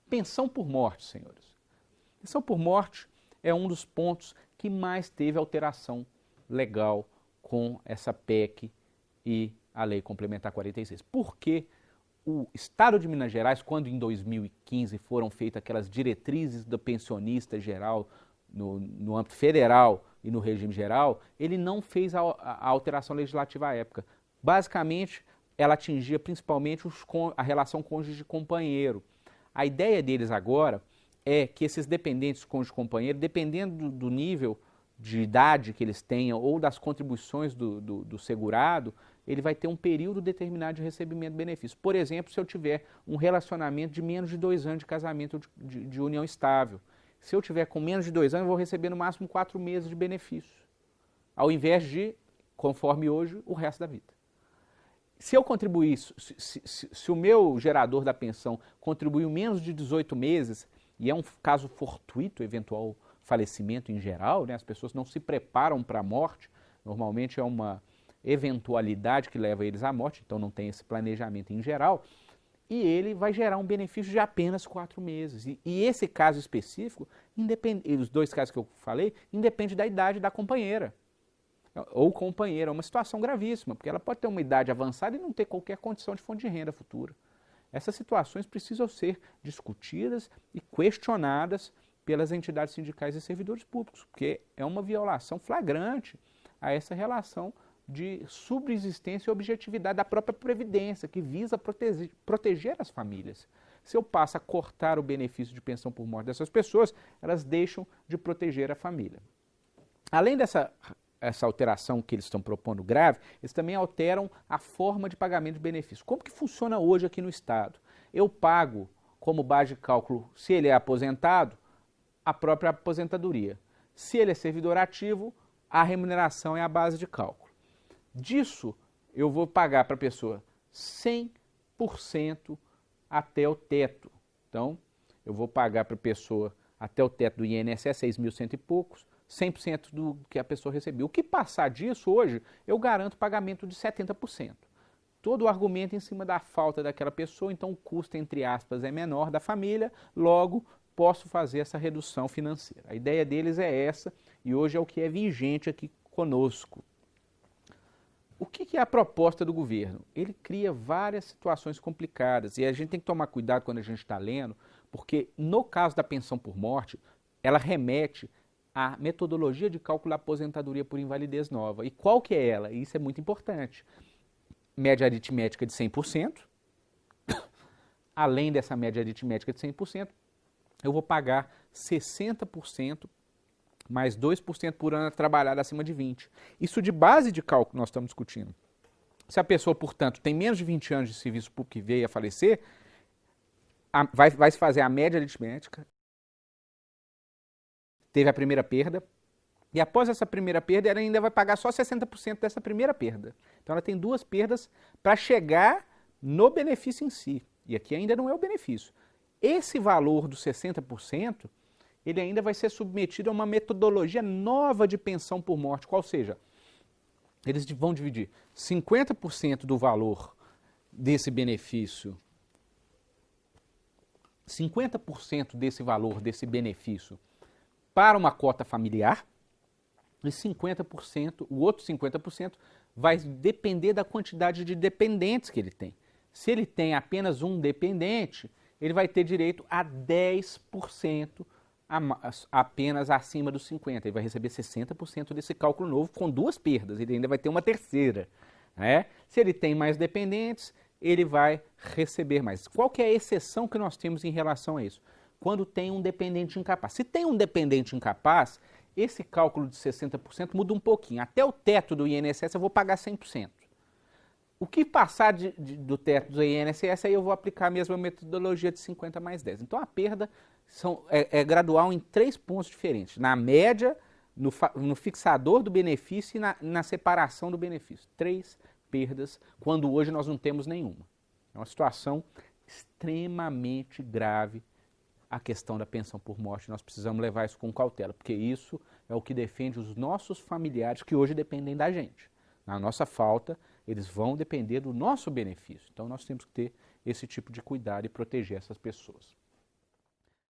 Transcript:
Pensão por morte, senhores. Pensão por morte é um dos pontos que mais teve alteração legal com essa PEC e a Lei Complementar 46. Porque o Estado de Minas Gerais, quando em 2015 foram feitas aquelas diretrizes do pensionista geral no âmbito federal e no regime geral, ele não fez a alteração legislativa à época. Basicamente, ela atingia principalmente a relação cônjuge-companheiro. A ideia deles agora é que esses dependentes cônjuge-companheiro, dependendo do nível de idade que eles tenham ou das contribuições do segurado, ele vai ter um período determinado de recebimento de benefício. Por exemplo, se eu tiver um relacionamento de menos de 2 anos de casamento de união estável. Se eu tiver com menos de 2 anos, eu vou receber no máximo 4 meses de benefício, ao invés de, conforme hoje, o resto da vida. Se eu contribuir, se o meu gerador da pensão contribuiu menos de 18 meses, e é um caso fortuito, eventual falecimento em geral, né? As pessoas não se preparam para a morte, normalmente é uma eventualidade que leva eles à morte, então não tem esse planejamento em geral, e ele vai gerar um benefício de apenas 4 meses. E esse caso específico, os 2 casos que eu falei, independe da idade da companheira ou companheiro. É uma situação gravíssima, porque ela pode ter uma idade avançada e não ter qualquer condição de fonte de renda futura. Essas situações precisam ser discutidas e questionadas pelas entidades sindicais e servidores públicos, porque é uma violação flagrante a essa relação de subsistência e objetividade da própria Previdência, que visa proteger as famílias. Se eu passo a cortar o benefício de pensão por morte dessas pessoas, elas deixam de proteger a família. Além dessa alteração que eles estão propondo grave, eles também alteram a forma de pagamento de benefício. Como que funciona hoje aqui no Estado? Eu pago como base de cálculo, se ele é aposentado, a própria aposentadoria. Se ele é servidor ativo, a remuneração é a base de cálculo. Disso, eu vou pagar para a pessoa 100% até o teto. Então, eu vou pagar para a pessoa até o teto do INSS, 6.100 e poucos, 100% do que a pessoa recebeu. O que passar disso hoje, eu garanto pagamento de 70%. Todo o argumento em cima da falta daquela pessoa, então o custo, entre aspas, é menor da família, logo posso fazer essa redução financeira. A ideia deles é essa e hoje é o que é vigente aqui conosco. O que é a proposta do governo? Ele cria várias situações complicadas e a gente tem que tomar cuidado quando a gente está lendo, porque no caso da pensão por morte, ela remete à metodologia de cálculo da aposentadoria por invalidez nova. E qual que é ela? Isso é muito importante. Média aritmética de 100%, além dessa média aritmética de 100%, eu vou pagar 60% mais 2% por ano trabalhado acima de 20. Isso de base de cálculo nós estamos discutindo. Se a pessoa, portanto, tem menos de 20 anos de serviço público e veio a falecer, vai se fazer a média aritmética, teve a primeira perda, e após essa primeira perda, ela ainda vai pagar só 60% dessa primeira perda. Então ela tem 2 perdas para chegar no benefício em si. E aqui ainda não é o benefício. Esse valor dos 60%, ele ainda vai ser submetido a uma metodologia nova de pensão por morte, qual seja, eles vão dividir 50% do valor desse benefício, 50% desse valor, desse benefício, para uma cota familiar, e 50%, o outro 50% vai depender da quantidade de dependentes que ele tem. Se ele tem apenas um dependente, ele vai ter direito a 10% apenas acima dos 50%. Ele vai receber 60% desse cálculo novo com 2 perdas, ele ainda vai ter uma terceira. Né? Se ele tem mais dependentes, ele vai receber mais. Qual que é a exceção que nós temos em relação a isso? Quando tem um dependente incapaz. Se tem um dependente incapaz, esse cálculo de 60% muda um pouquinho. Até o teto do INSS eu vou pagar 100%. O que passar do teto do INSS, aí eu vou aplicar a mesma metodologia de 50 mais 10. Então a perda é gradual em 3 pontos diferentes. Na média, no fixador do benefício e na separação do benefício. 3 perdas, quando hoje nós não temos nenhuma. É uma situação extremamente grave a questão da pensão por morte. Nós precisamos levar isso com cautela, porque isso é o que defende os nossos familiares que hoje dependem da gente. Na nossa falta, eles vão depender do nosso benefício. Então nós temos que ter esse tipo de cuidado e proteger essas pessoas.